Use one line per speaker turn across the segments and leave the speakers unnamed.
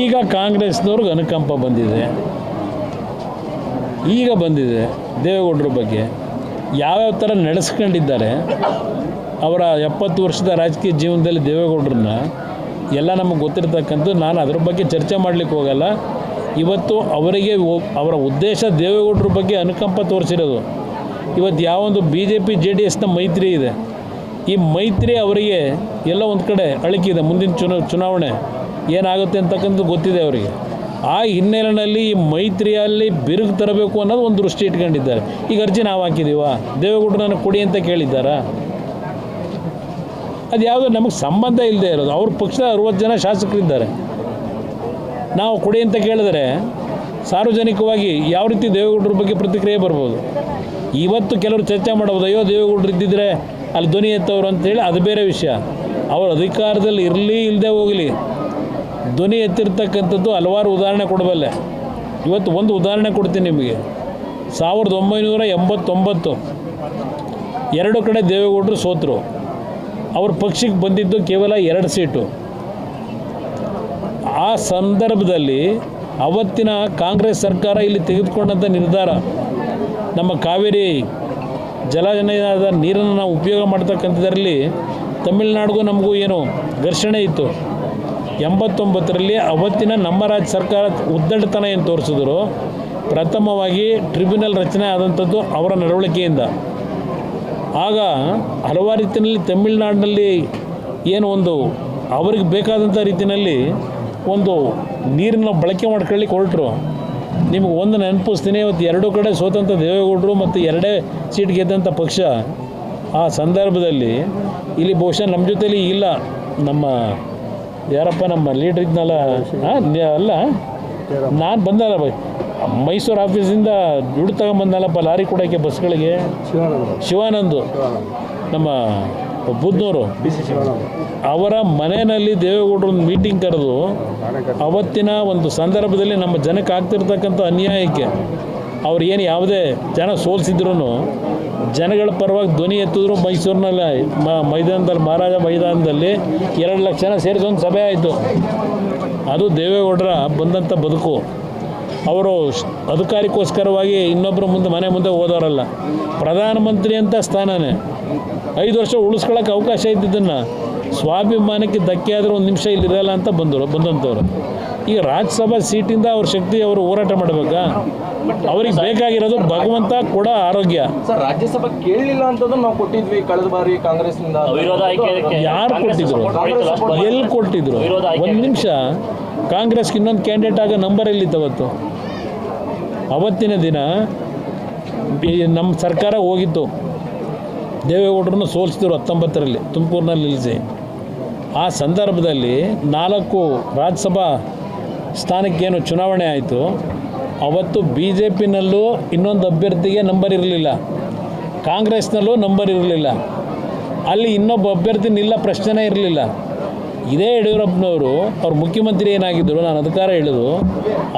ಈಗ ಕಾಂಗ್ರೆಸ್ನವ್ರಿಗೆ ಅನುಕಂಪ ಬಂದಿದೆ, ಈಗ ಬಂದಿದೆ ದೇವೇಗೌಡರ ಬಗ್ಗೆ ಯಾವ್ಯಾವ ಥರ ನಡೆಸ್ಕೊಂಡಿದ್ದಾರೆ. ಅವರ 70 ವರ್ಷದ ರಾಜಕೀಯ ಜೀವನದಲ್ಲಿ ದೇವೇಗೌಡರನ್ನ ಎಲ್ಲ ನಮಗೆ ಗೊತ್ತಿರ್ತಕ್ಕಂಥ, ನಾನು ಅದ್ರ ಬಗ್ಗೆ ಚರ್ಚೆ ಮಾಡಲಿಕ್ಕೆ ಹೋಗಲ್ಲ. ಇವತ್ತು ಅವರಿಗೆ ಅವರ ಉದ್ದೇಶ ದೇವೇಗೌಡರ ಬಗ್ಗೆ ಅನುಕಂಪ ತೋರಿಸಿರೋದು. ಇವತ್ತು ಯಾವೊಂದು BJP JDSನ ಮೈತ್ರಿ ಇದೆ, ಈ ಮೈತ್ರಿ ಅವರಿಗೆ ಎಲ್ಲ ಒಂದು ಕಡೆ ಅಳಿಕಿದೆ. ಮುಂದಿನ ಚುನಾವಣೆ ಏನಾಗುತ್ತೆ ಅಂತಕ್ಕಂಥದ್ದು ಗೊತ್ತಿದೆ ಅವರಿಗೆ. ಆ ಹಿನ್ನೆಲೆಯಲ್ಲಿ ಈ ಮೈತ್ರಿಯಲ್ಲಿ ಬಿರುಕು ತರಬೇಕು ಅನ್ನೋದು ಒಂದು ದೃಷ್ಟಿ ಇಟ್ಕೊಂಡಿದ್ದಾರೆ. ಈಗ ಅರ್ಜಿ ನಾವು ಹಾಕಿದ್ದೀವ, ದೇವೇಗೌಡರನ್ನ ಕೊಡಿ ಅಂತ ಕೇಳಿದ್ದಾರಾ? ಅದು ಯಾವುದೋ ನಮಗೆ ಸಂಬಂಧ ಇಲ್ಲದೆ ಇರೋದು. ಅವ್ರ ಪಕ್ಷದ 60 ಜನ ಶಾಸಕರಿದ್ದಾರೆ, ನಾವು ಕೊಡಿ ಅಂತ ಕೇಳಿದರೆ ಸಾರ್ವಜನಿಕವಾಗಿ ಯಾವ ರೀತಿ ದೇವೇಗೌಡರ ಬಗ್ಗೆ ಪ್ರತಿಕ್ರಿಯೆ ಬರ್ಬೋದು. ಇವತ್ತು ಕೆಲವರು ಚರ್ಚೆ ಮಾಡ್ಬೋದು, ಅಯ್ಯೋ ದೇವೇಗೌಡರು ಇದ್ದಿದ್ರೆ ಅಲ್ಲಿ ಧ್ವನಿ ಎತ್ತವರು ಅಂತೇಳಿ, ಅದು ಬೇರೆ ವಿಷಯ. ಅವರು ಅಧಿಕಾರದಲ್ಲಿ ಇರಲಿ ಇಲ್ಲದೆ ಹೋಗಲಿ, ಧ್ವನಿ ಎತ್ತಿರ್ತಕ್ಕಂಥದ್ದು ಹಲವಾರು ಉದಾಹರಣೆ ಕೊಡಬಲ್ಲೆ. ಇವತ್ತು ಒಂದು ಉದಾಹರಣೆ ಕೊಡ್ತೀನಿ ನಿಮಗೆ. 1989 2 ಕಡೆ ದೇವೇಗೌಡರು ಸೋತರು. ಅವ್ರ ಪಕ್ಷಕ್ಕೆ ಬಂದಿದ್ದು ಕೇವಲ 2 ಸೀಟು. ಆ ಸಂದರ್ಭದಲ್ಲಿ ಅವತ್ತಿನ ಕಾಂಗ್ರೆಸ್ ಸರ್ಕಾರ ಇಲ್ಲಿ ತೆಗೆದುಕೊಂಡಂಥ ನಿರ್ಧಾರ, ನಮ್ಮ ಕಾವೇರಿ ಜಲನಯದ ನೀರನ್ನು ನಾವು ಉಪಯೋಗ ಮಾಡ್ತಕ್ಕಂಥದ್ರಲ್ಲಿ ತಮಿಳುನಾಡಿಗೂ ನಮಗೂ ಏನು ಘರ್ಷಣೆ ಇತ್ತು. 89ರಲ್ಲಿ ಅವತ್ತಿನ ನಮ್ಮ ರಾಜ್ಯ ಸರ್ಕಾರ ಉದ್ದಟತನ ಏನು ತೋರಿಸಿದ್ರು, ಪ್ರಥಮವಾಗಿ ಟ್ರಿಬ್ಯುನಲ್ ರಚನೆ ಆದಂಥದ್ದು ಅವರ ನಡವಳಿಕೆಯಿಂದ. ಆಗ ಹಲವಾರು ರೀತಿಯಲ್ಲಿ ತಮಿಳುನಾಡಿನಲ್ಲಿ ಏನು ಒಂದು ಅವ್ರಿಗೆ ಬೇಕಾದಂಥ ರೀತಿಯಲ್ಲಿ ಒಂದು ನೀರನ್ನು ಬಳಕೆ ಮಾಡ್ಕೊಳ್ಳಿಕ್ಕೆ ಹೊರಟರು. ನಿಮಗೆ ಒಂದು ನೆನಪಿಸ್ತೀನಿ, ಇವತ್ತು 2 ಕಡೆ ಸೋತಂಥ ದೇವೇಗೌಡರು ಮತ್ತು 2 ಸೀಟ್ ಗೆದ್ದಂಥ ಪಕ್ಷ. ಆ ಸಂದರ್ಭದಲ್ಲಿ ಇಲ್ಲಿ ಬಹುಶಃ ನಮ್ಮ ಜೊತೆಲಿ ಇಲ್ಲ, ನಮ್ಮ ಯಾರಪ್ಪ ನಮ್ಮ ಲೀಡ್ರ್ ಇದ್ನಲ್ಲ, ಅಲ್ಲ ನಾನು ಬಂದಲ್ಲ ಮೈಸೂರು ಆಫೀಸಿಂದ ದುಡ್ಡು ತಗೊಂಬಂದಲ್ಲಪ್ಪ ಲಾರಿ ಕೊಡೋಕ್ಕೆ ಬಸ್ಗಳಿಗೆ, ಶಿವಾನಂದ್ ನಮ್ಮ ಬುದ್ನೂರು, ಅವರ ಮನೆಯಲ್ಲಿ ದೇವೇಗೌಡರು ಒಂದು ಮೀಟಿಂಗ್ ಕರೆದು ಅವತ್ತಿನ ಒಂದು ಸಂದರ್ಭದಲ್ಲಿ ನಮ್ಮ ಜನಕ್ಕೆ ಆಗ್ತಿರ್ತಕ್ಕಂಥ ಅನ್ಯಾಯಕ್ಕೆ ಅವ್ರು ಏನು ಯಾವುದೇ ಜನ ಸೋಲಿಸಿದ್ರು ಜನಗಳ ಪರವಾಗಿ ಧ್ವನಿ ಎತ್ತಿದ್ರು. ಮೈಸೂರಿನಲ್ಲಿ ಮೈದಾನದಲ್ಲಿ, ಮಹಾರಾಜ ಮೈದಾನದಲ್ಲಿ 2 ಲಕ್ಷ ಜನ ಸೇರಿಸಿ ಒಂದು ಸಭೆ ಆಯಿತು. ಅದು ದೇವೇಗೌಡರ ಬಂದಂಥ ಬದುಕು. ಅವರು ಅಧಿಕಾರಕ್ಕೋಸ್ಕರವಾಗಿ ಇನ್ನೊಬ್ಬರ ಮನೆ ಮುಂದೆ ಹೋದವರಲ್ಲ. ಪ್ರಧಾನಮಂತ್ರಿ ಅಂತ ಸ್ಥಾನನೇ 5 ವರ್ಷ ಉಳಿಸ್ಕೊಳ್ಳೋಕೆ ಅವಕಾಶ ಇದ್ದಿದ್ದನ್ನು ಸ್ವಾಭಿಮಾನಕ್ಕೆ ಧಕ್ಕೆ ಆದರೆ 1 ನಿಮಿಷ ಇಲ್ಲಿರಲ್ಲ ಅಂತ ಬಂದಂಥವ್ರು. ಈಗ ರಾಜ್ಯಸಭಾ ಸೀಟಿಂದ ಅವ್ರ ಶಕ್ತಿ ಅವರು ಹೋರಾಟ ಮಾಡಬೇಕಾ? ಅವ್ರಿಗೆ ಬೇಕಾಗಿರೋದು ಭಗವಂತ ಕೂಡ ಆರೋಗ್ಯ.
ಸರ್, ರಾಜ್ಯಸಭಾ ಕೇಳಲಿಲ್ಲ ಅಂತಂದ್ರೆ ನಾವು ಕೊಟ್ಟಿದ್ವಿ ಕಳೆದ ಬಾರಿ ಕಾಂಗ್ರೆಸ್ನಿಂದ.
ಯಾರು ಕೊಟ್ಟಿದ್ರು? ಎಲ್ಲಿ ಕೊಟ್ಟಿದ್ರು? 1 ನಿಮಿಷ. ಕಾಂಗ್ರೆಸ್ಗೆ ಇನ್ನೊಂದು ಕ್ಯಾಂಡಿಡೇಟ್ ಆಗ ನಂಬರ್ ಎಲ್ಲಿತ್ತವತ್ತು? ಅವತ್ತಿನ ದಿನ ನಮ್ಮ ಸರ್ಕಾರ ಹೋಗಿತ್ತು, ದೇವೇಗೌಡರನ್ನು ಸೋಲಿಸಿದ್ರು 19ರಲ್ಲಿ ತುಮಕೂರಿನಲ್ಲಿ ನಿಲ್ಲಿಸಿ. ಆ ಸಂದರ್ಭದಲ್ಲಿ 4 ರಾಜ್ಯಸಭಾ ಸ್ಥಾನಕ್ಕೇನು ಚುನಾವಣೆ ಆಯಿತು. ಅವತ್ತು BJPನಲ್ಲೂ ಇನ್ನೊಂದು ಅಭ್ಯರ್ಥಿಗೆ ನಂಬರ್ ಇರಲಿಲ್ಲ, ಕಾಂಗ್ರೆಸ್ನಲ್ಲೂ ನಂಬರ್ ಇರಲಿಲ್ಲ. ಅಲ್ಲಿ ಇನ್ನೊಬ್ಬ ಅಭ್ಯರ್ಥಿ ನಿಲ್ಲ ಪ್ರಶ್ನೆನೇ ಇರಲಿಲ್ಲ. ಇದೇ ಯಡಿಯೂರಪ್ಪನವರು ಅವ್ರ ಮುಖ್ಯಮಂತ್ರಿ ಏನಾಗಿದ್ದರು, ನಾನು ಅಧಿಕಾರ ಹೇಳಿದ್ರು,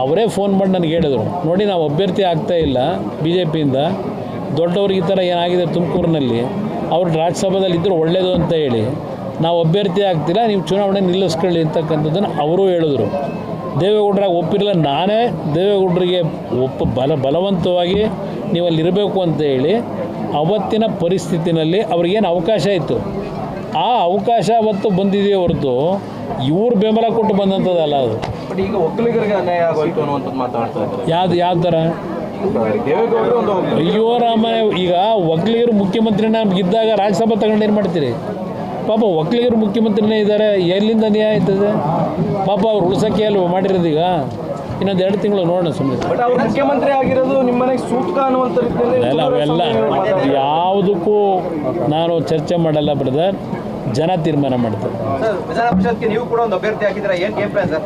ಅವರೇ ಫೋನ್ ಮಾಡಿ ನನಗೆ ಹೇಳಿದರು, ನೋಡಿ ನಾವು ಅಭ್ಯರ್ಥಿ ಆಗ್ತಾಯಿಲ್ಲ BJPಯಿಂದ, ದೊಡ್ಡವ್ರಿಗೆ ಈ ಥರ ಏನಾಗಿದೆ ತುಮಕೂರಿನಲ್ಲಿ, ಅವ್ರು ರಾಜ್ಯಸಭಾದಲ್ಲಿ ಇದ್ದರೂ ಒಳ್ಳೆಯದು ಅಂತ ಹೇಳಿ ನಾವು ಅಭ್ಯರ್ಥಿ ಆಗ್ತಿಲ್ಲ, ನೀವು ಚುನಾವಣೆ ನಿಲ್ಲಿಸ್ಕೊಳ್ಳಿ ಅಂತಕ್ಕಂಥದ್ದನ್ನು ಅವರು ಹೇಳಿದ್ರು. ದೇವೇಗೌಡರಾಗ ಒಪ್ಪಿರಲಿಲ್ಲ. ನಾನೇ ದೇವೇಗೌಡರಿಗೆ ಬಲವಂತವಾಗಿ ನೀವು ಅಲ್ಲಿರಬೇಕು ಅಂತ ಹೇಳಿ ಅವತ್ತಿನ ಪರಿಸ್ಥಿತಿನಲ್ಲಿ ಅವ್ರಿಗೇನು ಅವಕಾಶ ಇತ್ತು, ಆ ಅವಕಾಶ ಅವತ್ತು ಬಂದಿದೆಯೇ ಹೊರತು ಇವ್ರು ಬೆಂಬಲ ಕೊಟ್ಟು ಬಂದಂಥದ್ದಲ್ಲ ಅದು.
ಬಟ್ ಈಗ ಒಕ್ಕಲಿಗರಿಗೆ ಅನ್ಯಾಯ ಆಗೋಯ್ತು ಅನ್ನುವಂಥದ್ದು ಮಾತಾಡ್ತಾ ಇದ್ದಾರೆ.
ಯಾವ ಥರ? ಅಯ್ಯೋ ರಾಮನೇ, ಈಗ ಒಕ್ಕಲಿಗರು ಮುಖ್ಯಮಂತ್ರಿನ ಇದ್ದಾಗ ರಾಜ್ಯಸಭಾ ತಗೊಂಡು ಏನು ಮಾಡ್ತೀರಿ? ಪಾಪ ಒಕ್ಕಲಿಗರು ಮುಖ್ಯಮಂತ್ರಿನೇ ಇದ್ದಾರೆ, ಎಲ್ಲಿಂದ ಅನ್ಯಾಯ ಆಯ್ತದೆ? ಪಾಪ ಅವ್ರು ಉಳಿಸೋಕ್ಕೆ ಅಲ್ವ ಮಾಡಿರೋದು. ಈಗ ಇನ್ನೊಂದು 2 ತಿಂಗಳು ನೋಡೋಣ ಸುಮ್ಮನೆ.
ಬಟ್ ಅವ್ರು ಮುಖ್ಯಮಂತ್ರಿ ಆಗಿರೋದು ನಿಮ್ಮನೆಗೆ ಸೂಕ್ತ ಅನ್ನುವಂಥ ರೀತಿಯಲ್ಲಿ
ಅವೆಲ್ಲ ಯಾವುದಕ್ಕೂ ನಾನು ಚರ್ಚೆ ಮಾಡಲ್ಲ ಬ್ರದರ್, ಜನ ತೀರ್ಮಾನ ಮಾಡ್ತಾರೆ.
ವಿಧಾನ ಪರಿಷತ್ಗೆ ನೀವು ಕೂಡ ಒಂದು ಅಭ್ಯರ್ಥಿ ಹಾಕಿದ್ರೆ ಏನು ಗೇಮ್ ಪ್ಲಾನ್ ಸರ್?